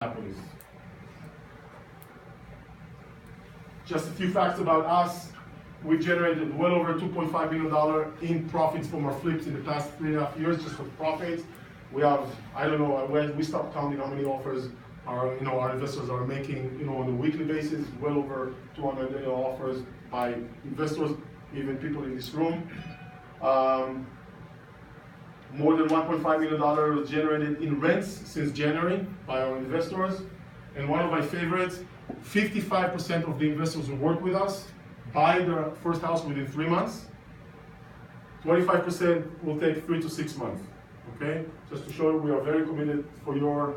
Minneapolis. Just a few facts about us. We've generated well over $2.5 million in profits from our flips in the past 3.5 years, just for profits. We have, I don't know, we stopped counting how many offers our investors are making, on a weekly basis. Well over 200 offers by investors, even people in this room. More than $1.5 million was generated in rents since January by our investors. And one of my favorites, 55% of the investors who work with us buy their first house within 3 months. 25% will take 3 to 6 months. Okay, just to show you we are very committed for your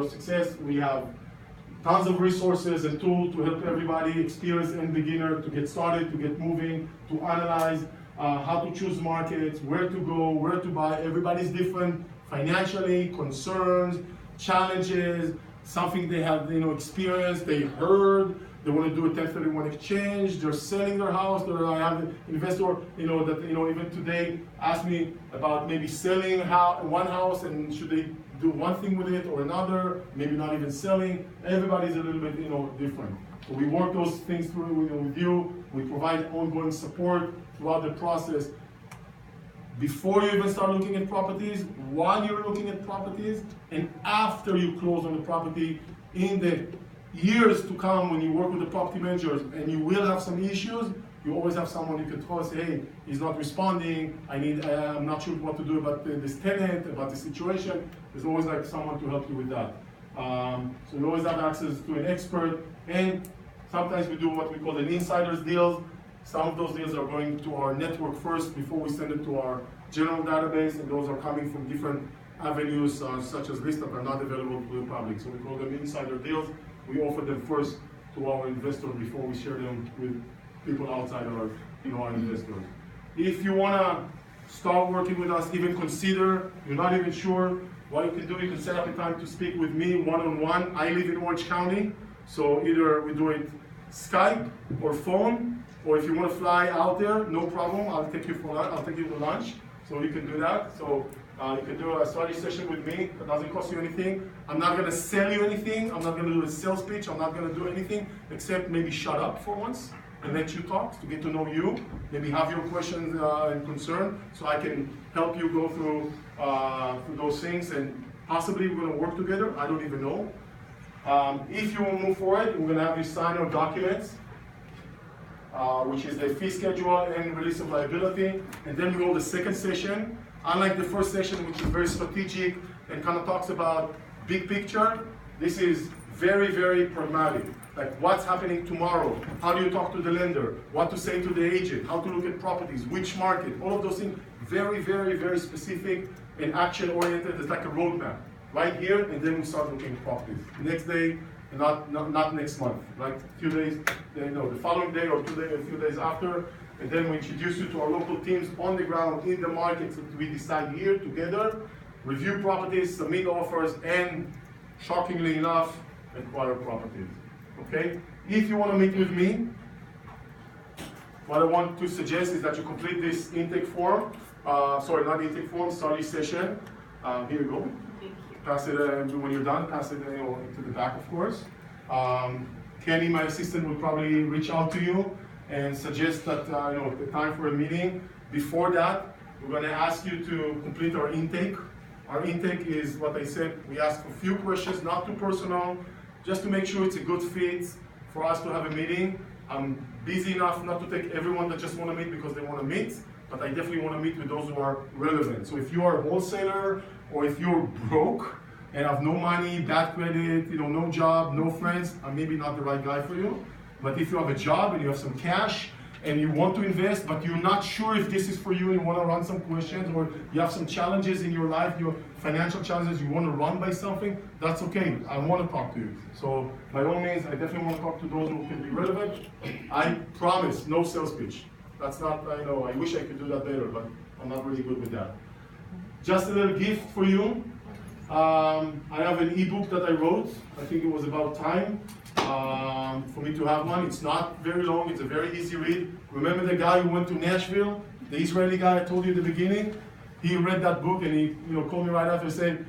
success. We have tons of resources and tools to help everybody, experienced and beginner, to get started, to get moving, to analyze how to choose markets, where to go, where to buy. Everybody's different financially, concerns, challenges, something they have experienced, they heard, they want to do a 1031 exchange, they're selling their house. I have an investor that even today asked me about maybe selling one house, and should they do one thing with it or another, maybe not even selling. Everybody's a little bit different. So we work those things through with you. We provide ongoing support throughout the process. Before you even start looking at properties, while you're looking at properties, and after you close on the property, in the years to come when you work with the property managers and you will have some issues, you always have someone you can call and say, hey, he's not responding, I'm not sure what to do about this tenant, about the situation. There's always someone to help you with that. So you always have access to an expert, and sometimes we do what we call an insider's deal. Some of those deals are going to our network first before we send it to our general database, and those are coming from different avenues such as lists that are not available to the public. So we call them insider deals. We offer them first to our investors before we share them with people outside our investors. If you want to start working with us, even consider, you're not even sure, what you can do, you can set up a time to speak with me one-on-one. I live in Orange County, so either we do it Skype or phone, or if you want to fly out there, no problem. I'll take you to lunch, so you can do that. So you can do a study session with me. That doesn't cost you anything. I'm not going to sell you anything. I'm not going to do a sales pitch. I'm not going to do anything except maybe shut up for once and let you talk to get to know you. Maybe have your questions and concern, so I can help you go through those things, and possibly we're going to work together. I don't even know. If you will move forward, we're going to have you sign our documents, which is the fee schedule and release of liability, and then we hold the second session. Unlike the first session, which is very strategic and kind of talks about big picture, this is very, very pragmatic. Like what's happening tomorrow, how do you talk to the lender, what to say to the agent, how to look at properties, which market, all of those things, very, very, very specific and action-oriented. It's like a roadmap right here, and then we start looking at properties. Next day, not next month, right? A few days, the following day or a few days after, and then we introduce you to our local teams on the ground in the markets that we decide here together, review properties, submit offers, and shockingly enough, acquire properties. Okay? If you want to meet with me, what I want to suggest is that you complete this intake form. Study session. Here you go. Pass it when you're done. Pass it to the back, of course. Kenny, my assistant, will probably reach out to you and suggest that the time for a meeting. Before that, we're going to ask you to complete our intake. Our intake is what I said. We ask a few questions, not too personal, just to make sure it's a good fit for us to have a meeting. I'm busy enough not to take everyone that just want to meet because they want to meet, but I definitely want to meet with those who are relevant. So if you are a wholesaler, or if you're broke and have no money, bad credit, no job, no friends, I'm maybe not the right guy for you. But if you have a job and you have some cash and you want to invest, but you're not sure if this is for you, and you want to run some questions, or you have some challenges in your life, your financial challenges, you want to run by something, that's okay. I want to talk to you. So by all means, I definitely want to talk to those who can be relevant. I promise, no sales pitch. That's not, I wish I could do that better, but I'm not really good with that. Just a little gift for you. I have an ebook that I wrote. I think it was about time for me to have one. It's not very long. It's a very easy read. Remember the guy who went to Nashville, the Israeli guy I told you at the beginning? He read that book and he called me right after and said,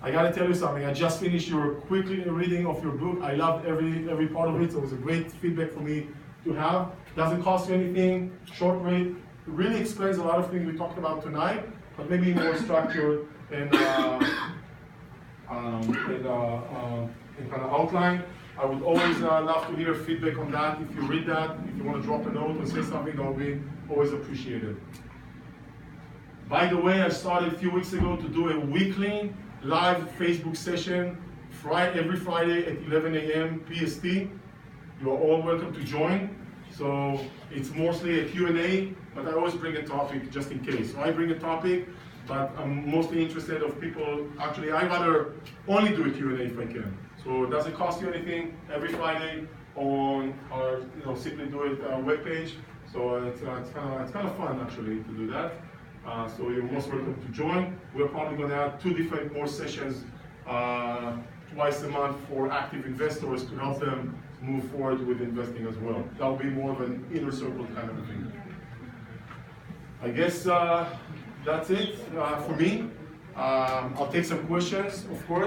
I gotta tell you something. I just finished your quick reading of your book. I loved every part of it. So it was a great feedback for me to have. Doesn't cost you anything. Short read. It really explains a lot of things we talked about tonight, but maybe more structured and kind of outline. I would always love to hear feedback on that. If you read that, if you want to drop a note or say something, that will be always appreciated. By the way, I started a few weeks ago to do a weekly live Facebook session every Friday at 11 a.m. PST. You are all welcome to join. So it's mostly a Q&A, but I always bring a topic just in case. So I bring a topic, but I'm mostly interested of people. Actually, I rather only do a Q&A if I can. So it doesn't cost you anything. Every Friday on our Simply Do It webpage. So it's kind of fun actually to do that. So you're most welcome to join. We're probably going to have 2 different more sessions twice a month for active investors to help them move forward with investing as well. That'll be more of an inner circle kind of a thing. I guess that's it for me. I'll take some questions, of course.